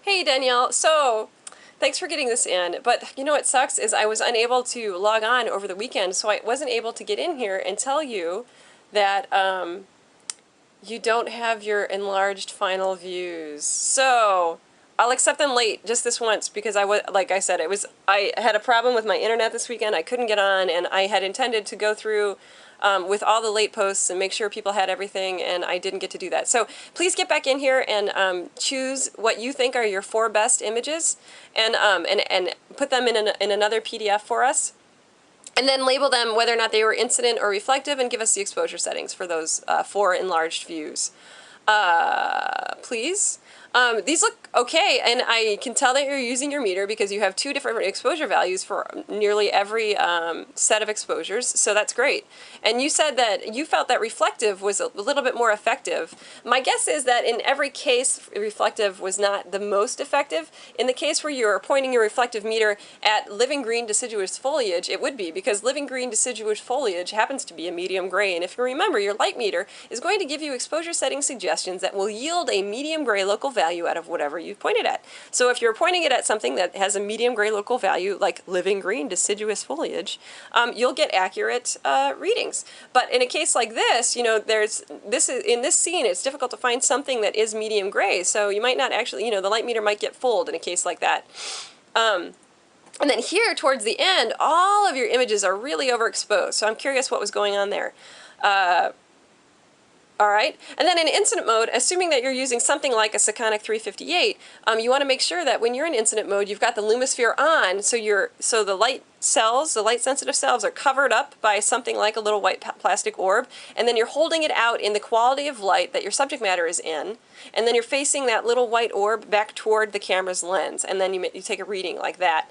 Hey Danielle, so thanks for getting this in, but you know what sucks is I was unable to log on over the weekend, so I wasn't able to get in here and tell you that you don't have your enlarged final views. So I'll accept them late just this once because like I said, I had a problem with my internet this weekend. I couldn't get on, and I had intended to go through with all the late posts and make sure people had everything, and I didn't get to do that. So please get back in here and choose what you think are your 4 best images, and put them in another PDF for us. And then label them whether or not they were incident or reflective, and give us the exposure settings for those 4 enlarged views. Please. These look okay, and I can tell that you're using your meter because you have 2 different exposure values for nearly every set of exposures, so that's great. And you said that you felt that reflective was a little bit more effective. My guess is that in every case, reflective was not the most effective. In the case where you're pointing your reflective meter at living green deciduous foliage, it would be, because living green deciduous foliage happens to be a medium gray, and if you remember, your light meter is going to give you exposure setting suggestions that will yield a medium gray local value out of whatever you pointed at. So if you're pointing it at something that has a medium gray local value, like living green deciduous foliage, you'll get accurate readings. But in a case like this, you know, in this scene, it's difficult to find something that is medium gray, so you might not actually, you know, the light meter might get fooled in a case like that. And then here, towards the end, all of your images are really overexposed, so I'm curious what was going on there. All right, and then in incident mode, assuming that you're using something like a Sekonic 358, you want to make sure that when you're in incident mode, you've got the Lumisphere on, so the light cells, the light-sensitive cells, are covered up by something like a little white plastic orb, and then you're holding it out in the quality of light that your subject matter is in, and then you're facing that little white orb back toward the camera's lens, and then you take a reading like that.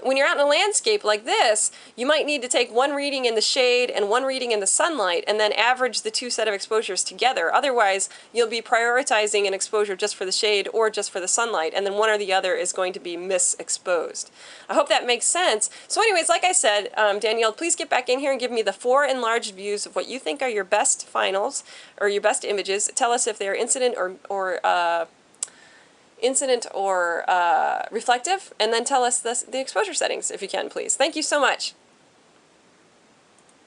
When you're out in a landscape like this, you might need to take one reading in the shade and one reading in the sunlight, and then average the 2 set of exposures together. Otherwise, you'll be prioritizing an exposure just for the shade or just for the sunlight, and then one or the other is going to be misexposed. I hope that makes sense. So anyways, like I said, Danielle, please get back in here and give me the 4 enlarged views of what you think are your best finals or your best images. Tell us if they're incident or reflective, and then tell us the exposure settings if you can, please. Thank you so much.